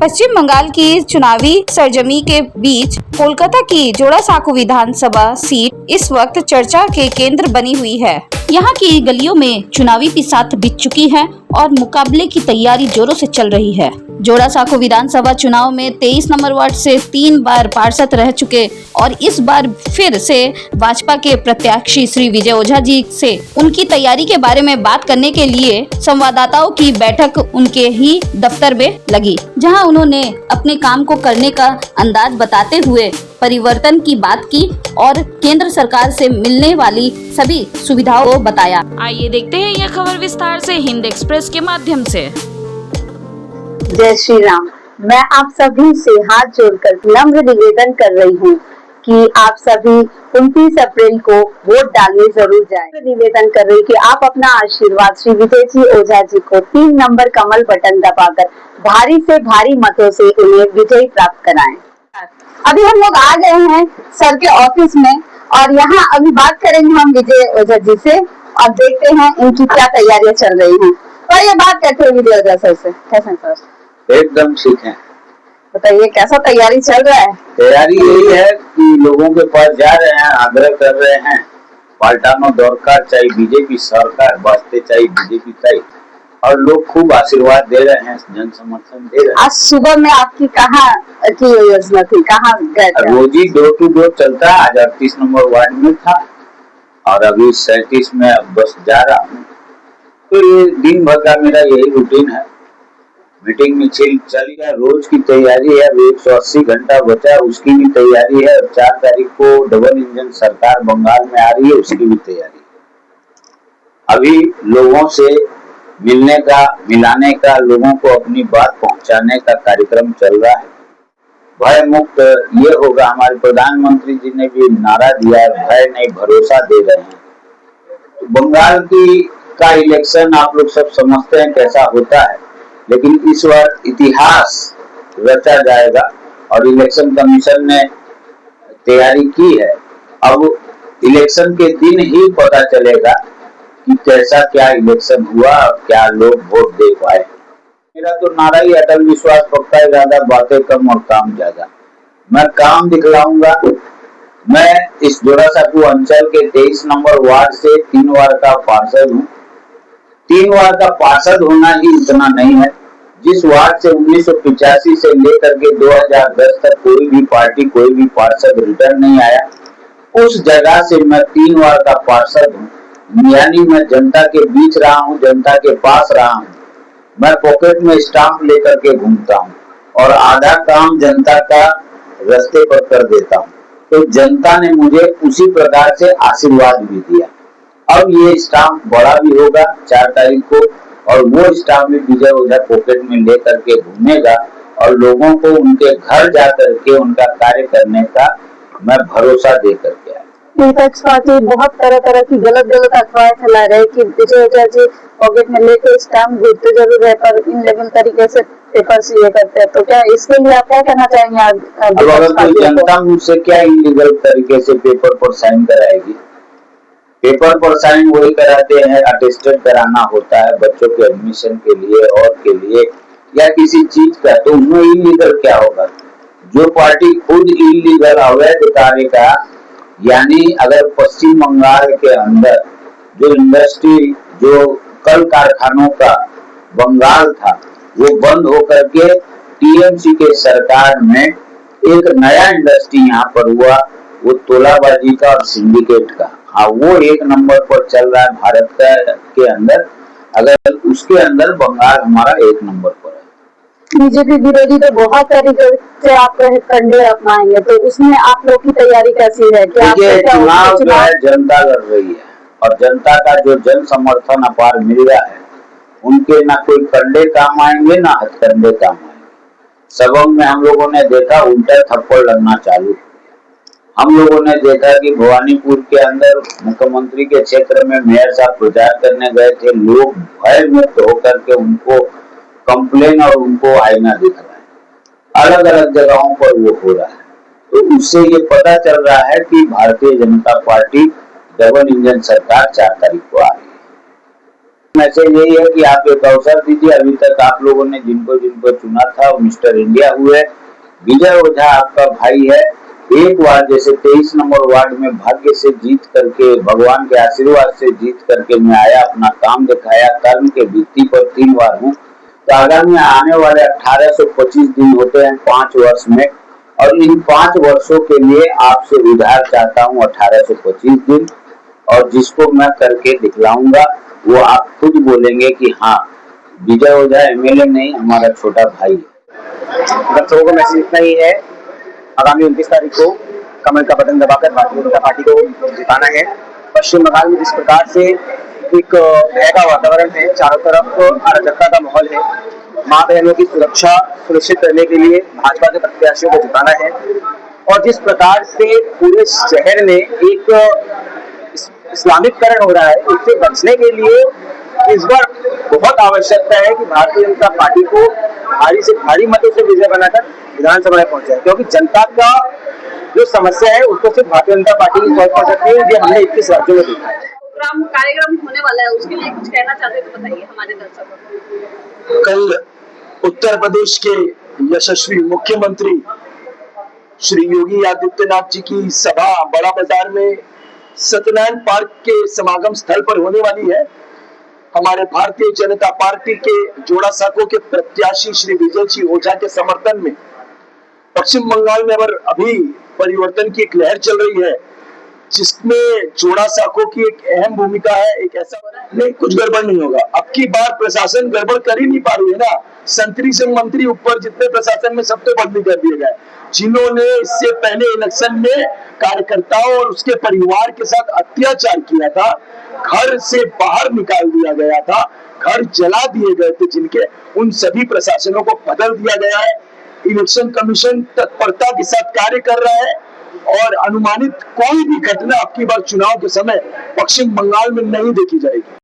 पश्चिम बंगाल की चुनावी सरजमी के बीच कोलकाता की जोड़ासांको विधानसभा सीट इस वक्त चर्चा के केंद्र बनी हुई है। यहाँ की गलियों में चुनावी पिसात बिछ चुकी है और मुकाबले की तैयारी जोरों से चल रही है। जोड़ासांको विधानसभा चुनाव में 23 नंबर वार्ड से 3 बार पार्षद रह चुके और इस बार फिर से भाजपा के प्रत्याशी श्री विजय ओझा जी से उनकी तैयारी के बारे में बात करने के लिए संवाददाताओं की बैठक उनके ही दफ्तर में लगी, जहां उन्होंने अपने काम को करने का अंदाज बताते हुए परिवर्तन की बात की और केंद्र सरकार से मिलने वाली सभी सुविधाओं को बताया। आइए देखते हैं यह खबर विस्तार से हिंद एक्सप्रेस के माध्यम से। जय श्री राम। मैं आप सभी से हाथ जोड़कर नम्र निवेदन कर रही हूँ कि आप सभी 29 अप्रैल को वोट डालने जरूर जाएं। निवेदन कर रही कि आप अपना आशीर्वाद श्री विजय जी ओझा जी को 3 नंबर कमल बटन दबाकर भारी से भारी मतों से उन्हें विजयी प्राप्त कराएं। अभी हम लोग आ गए हैं सर के ऑफिस में और यहाँ अभी बात करेंगे हम विजय ओझा जी से और देखते हैं इनकी क्या तैयारियां चल रही हैं। और ये बात करते हैं विजय ओझा सर से। कैसे हैं सर? एकदम ठीक है। बताइए कैसा तैयारी चल रहा है? तैयारी यही है कि लोगों के पास जा रहे हैं, आग्रह कर रहे हैं, पाल्टानो दरकार, चाहे बीजेपी सरकार वास्ते, चाहे बीजेपी चाहे, और लोग खूब आशीर्वाद दे रहे हैं, जन समर्थन दे रहे हैं। आज सुबह में आपकी कहाँ की योजना थी, कहाँ गए थे? रोजी डोर टू डोर चलता है। आज 38 नंबर वार्ड में था और अभी 37 में बस जा रहा हूँ। तो ये दिन भर का मेरा यही रूटीन है। मीटिंग में चल गया, रोज की तैयारी है। 180 घंटा बचा, उसकी भी तैयारी है। 4 तारीख को डबल इंजन सरकार बंगाल में आ रही है, उसकी भी तैयारी है। अभी लोगों से मिलने का, मिलाने का, लोगों को अपनी बात पहुंचाने का कार्यक्रम चल रहा है। भय मुक्त ये होगा। हमारे प्रधानमंत्री जी ने भी नारा दिया है, भय नहीं भरोसा दे रहे हैं। बंगाल का इलेक्शन आप लोग सब समझते हैं कैसा होता है, लेकिन इस बार इतिहास रचा जाएगा और इलेक्शन कमीशन ने तैयारी की है। अब इलेक्शन के दिन ही पता चलेगा कि कैसा क्या इलेक्शन हुआ और क्या लोग वोट दे पाए। मेरा तो नारा ही अटल विश्वास पक्का इरादा, बातें कम और काम ज्यादा। मैं काम दिखलाऊंगा। मैं इस जोड़ासांको अंचल के 23 नंबर वार्ड से 3 बार का पार्षद हूँ। 3 बार का पार्षद होना ही इतना नहीं है। जिस वार्ड से 1985 से लेकर के 2010 तक कोई भी पार्टी, कोई भी पार्षद रिटर्न नहीं आया, उस जगह से मैं 3 बार का पार्षद हूँ। यानी मैं जनता के बीच रहा हूँ, जनता के पास रहा हूँ। मैं पॉकेट में स्टाम्प लेकर के घूमता हूँ और आधा काम जनता का रास्ते पर कर देता हूँ। तो जनता ने मुझे उसी प्रकार से आशीर्वाद भी दिया। अब ये स्टाम्प बड़ा भी होगा 4 तारीख को, और वो स्टाम्प भी विजय ओझा पॉकेट में लेकर के घूमेगा और लोगों को उनके घर जा करके उनका कार्य करने का मैं भरोसा दे करके आया। विपक्ष पार्टी बहुत तरह की गलत अफवाहें फैला रहे कि विजय ओझा जी पॉकेट में लेके स्टाम्प घूमते जरूर है पर इन लेवल तरीके से पेपर से ये करते हैं। तो क्या इसके लिए आप क्या कहना चाहेंगे? अगर कोई जनता मुझसे क्या इलीगल तरीके से पेपर पर साइन कराएगी? पेपर पर साइन वही कराते हैं, अटेस्टेड कराना होता है बच्चों के एडमिशन के लिए और के लिए या किसी चीज का, तो उसमें इलीगल क्या होगा? जो पार्टी खुद इलीगल अवैध कार्य का, यानी अगर पश्चिम बंगाल के अंदर जो इंडस्ट्री, जो कल कारखानों का बंगाल था, वो बंद होकर के टीएमसी के सरकार में एक नया इंडस्ट्री यहाँ पर हुआ, वो तोलाबाजी का और सिंडिकेट का। हाँ, वो 1 नंबर पर चल रहा है भारत के अंदर। अगर उसके अंदर बंगाल हमारा 1 नंबर पर है। बीजेपी विरोधी तो बहुत तरीके से आप कंडे अपनाएंगे, तो उसमें आप लोग की तैयारी कैसी है? चुनाव जो है जनता लड़ रही है और जनता का जो जन समर्थन अपार मिल रहा है, उनके ना कोई कंडे काम आएंगे ना हथकंडे काम आएंगे। सबंग में हम लोगों ने देखा उल्टा थप्पड़ लगना चालू। हम लोगों ने देखा कि भवानीपुर के अंदर मुख्यमंत्री के क्षेत्र में मेयर साहब प्रचार करने गए थे, लोग भय मुक्त होकर के उनको कंप्लेन और उनको आईना दिख रहा है। अलग अलग जगहों पर वो हो रहा है। तो उससे ये पता चल रहा है कि Bharatiya Janata party double engine सरकार 4 तारीख को आ रही है। मैसेज यही है कि आप एक अवसर दीजिए। अभी तक आप लोगों ने जिनको जिनको चुना था वो मिस्टर इंडिया हुए। विजय ओझा आपका भाई है। एक बार जैसे 23 नंबर वार्ड में भाग्य से जीत करके, भगवान के आशीर्वाद से जीत करके मैं आया, अपना काम दिखाया, कर्म के भित्ति पर 3 बार हूँ। तो आगामी आने वाले 1825 दिन होते हैं 5 वर्ष में, और इन 5 वर्षों के लिए आपसे उधार चाहता हूँ 1825 दिन, और जिसको मैं करके दिखलाऊंगा वो आप खुद बोलेंगे कि हाँ विजय ओझा एमएलए नहीं, हमारा छोटा भाई है। लोगों को मैसेज इतना ही है, आगामी 29 तारीख को कमल का बटन दबाकर भारतीय जनता पार्टी को जिताना है। पश्चिम बंगाल में जिस प्रकार से एक भय का वातावरण है, चारों तरफ अराजकता का माहौल है, मां बहनों की सुरक्षा सुनिश्चित करने के लिए भाजपा के प्रत्याशियों को जिताना है। और जिस प्रकार से पूरे शहर में एक इस्लामिकरण हो रहा है, इससे बचने के लिए इस बार बहुत आवश्यकता है कि भारतीय जनता पार्टी को भारी से भारी मतों से विजय बनाकर विधानसभा में पहुंचाए, क्योंकि जनता का जो समस्या है उसको सिर्फ भारतीय जनता पार्टी ही सॉल्व कर सकती है। ये हमने 21 राज्यों में देखा है। कार्यक्रम होने वाला है, उसके लिए कुछ कहना चाहते हैं तो बताइए हमारे दर्शकों को। कल उत्तर प्रदेश के यशस्वी मुख्यमंत्री श्री योगी आदित्यनाथ जी की सभा बड़ा बाजार में सत्यनारायण पार्क के समागम स्थल पर होने वाली है। हमारे भारतीय जनता पार्टी के जोड़ा साको के प्रत्याशी श्री विजय जी ओझा के समर्थन में पश्चिम बंगाल में अभी परिवर्तन की एक लहर चल रही है, जिसमें जोड़ा साको की एक अहम भूमिका है। एक ऐसा नहीं, कुछ गड़बड़ नहीं होगा। अब की बार प्रशासन गड़बड़ कर ही नहीं पा रही है ना। संतरी से मंत्री ऊपर जितने प्रशासन में सब तो बदली कर दिए गए, जिन्होंने इससे पहले इलेक्शन में कार्यकर्ताओं और उसके परिवार के साथ अत्याचार किया था, घर से बाहर निकाल दिया गया था, घर जला दिए गए थे जिनके, उन सभी प्रशासनों को बदल दिया गया है। इलेक्शन कमीशन तत्परता के साथ कार्य कर रहा है और अनुमानित कोई भी घटना आपकी बार चुनाव के समय पश्चिम बंगाल में नहीं देखी जाएगी।